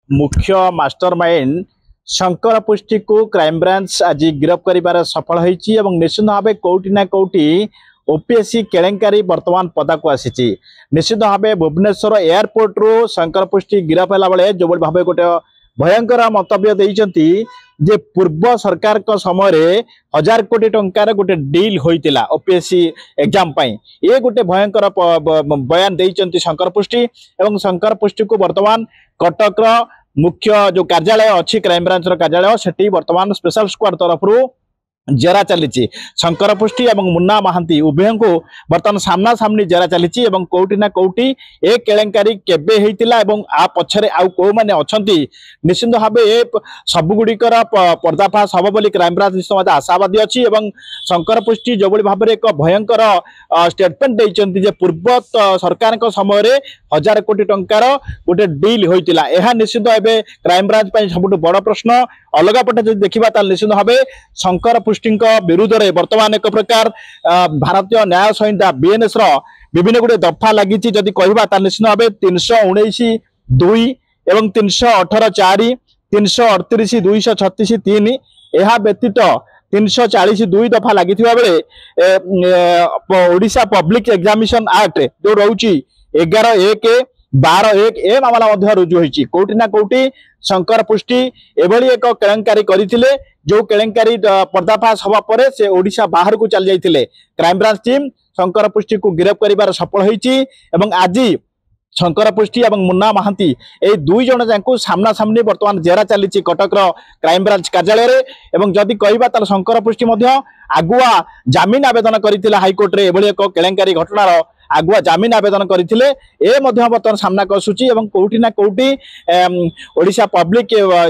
मुख्य मास्टरमाइंड शंकर पुष्टि को क्राइम ब्रांच आज गिरफ कर सफल होती निश्चित भाव कौटि ना कौटि ओपीएससी केलेंकारी वर्तमान पदा को आसी निश्चित भाव भुवनेश्वर एयरपोर्ट रू शंकर पुष्टि गिरफ है बेले जो भाव गोटे भयंकर मंतव्य देइचंती जे पूर्व सरकार को समय रे 1000 कोटी टंकार गोटे डील होइतिला ओपीएससी एग्जाम पई ये गोटे भयंकर बयान देइचंती शंकर पुष्टि एवं शंकर पुष्टि को वर्तमान कटक रो मुख्य जो कार्यालय अच्छी क्राइम ब्रांच रो कार्यालय सेठी वर्तमान स्पेशल स्क्वाड तरफ रू जेरा चली शंकर पुष्टि एवं मुन्ना महांती उभय को बर्तमान सामना सामनी जेरा चली कौटि ना कौटि ए केलेंकारी केबे हेतिला एवं आ पछरे आउ को माने अछंती निश्चित भाव ए सबगुड़िकर पर्दाफाश हम बोली क्राइम ब्रांच आशावादी अच्छी एवं शंकर पुष्टि जो भाव में एक भयंकर स्टेटमेंट देइचंती जे पूर्व सरकार समय रे 1000 कोटी टंकार गोटे डील होइतिला एहा निश्चित भाव क्राइम ब्रांच पई सबुठु बड़ प्रश्न अलग पटे जदि देखिबा निश्चित भाव शंकर पुष्टि विरुद्ध रे वर्तमान एक प्रकार भारतीय न्याय संहिता बीएनएस रो विभिन्न गुड़े दफा लगी जदि कहवा निश्चित भाव 319(2) एवं 318(4) 338 236 3 यह व्यतीत 340(2) दफा लगी बेले ओडिशा पब्लिक एग्जामिनेशन एक्ट जो रोची 11(1) 12(1) ए मामला रुजु होती कौटि ना कौटि शंकर पुष्टि एभली एक केलेंकारी करथिले जो केलेंकारी पर्दाफाश हवा परे से ओडिशा बाहर को चल जाइथिले क्राइम ब्रांच टीम शंकर पुष्टि को गिरफ करिबार सफल होईची एवं आज शंकर पुष्टि एवं मुन्ना महांती ए दुई जन जांकु सामना सामनी वर्तमान जेरा चली कटक क्राइम ब्रांच कार्यालय रे एवं जदि कहबा ताल शंकर पुष्टि मध्य आगुआ जामिन आवेदन करथिला हाईकोर्ट रे एभली एक केलेंकारी घटनार आगुआ जामिन आवेदन करथिले ए मध्य बर्तमान सामना आसूची एवं कौटि ना कौटि ओडिशा पब्लिक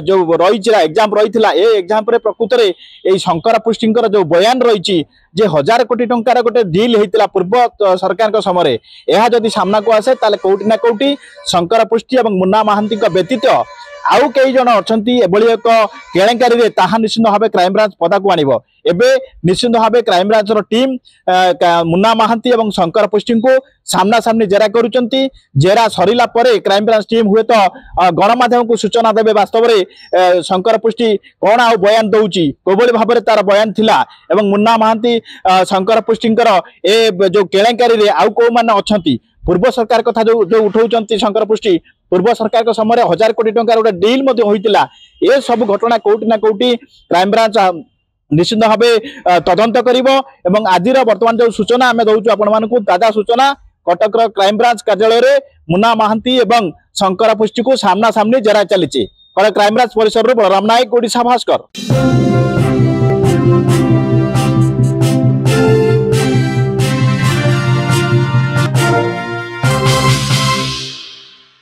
जो रही एग्जाम रही ए एग्जाम प्रकृत में यही शंकर पुष्टि जो बयान रही जे 1000 कोटी टंकार गोटे डील होता पूर्व सरकार समय यह जदि सामना को आसे ताले कौटि ना कौटि शंकर पुष्टि एवं मुन्ना महांती व्यतीत आउ कई जन अच्छा एक केलेंकारी ताहा निश्चित भाव क्राइम ब्रांच पदा को आनिबो एबे निश्चित भाव crime branch team Munna Mohanty एवं शंकर पुष्टि को सामना सामनी जेरा करुचंती जेरा सरिला परे क्राइम ब्रांच टीम हुए तो गणमाध्यम को सूचना देवे वास्तव में शंकर पुष्टि कौन आ बयान दौची कोबली भाव में तार बयान थिला एवं मुन्ना महांती शंकर पुष्टि ए जो केलेंकारी आउ को माने अछंती पूर्व सरकार कथा जो उठाउचंती शंकर पुष्टि पूर्व सरकार के समय 1000 कोटी टंकार गोटे डील होइतिला ए सब घटना कौटि ना कौटि क्राइम ब्रांच निश्चित भाव तदंत करिवो एवं आज वर्तमान जो सूचना आम दौचु आपण मानकु ताजा सूचना कटक क्राइम ब्रांच कार्यालय रे मुन्ना महांती एवं शंकर पुष्टि को सामना सामनी जेरा चली क्राइम ब्रांच परिसर बलराम नायक ओडिशा भास्कर।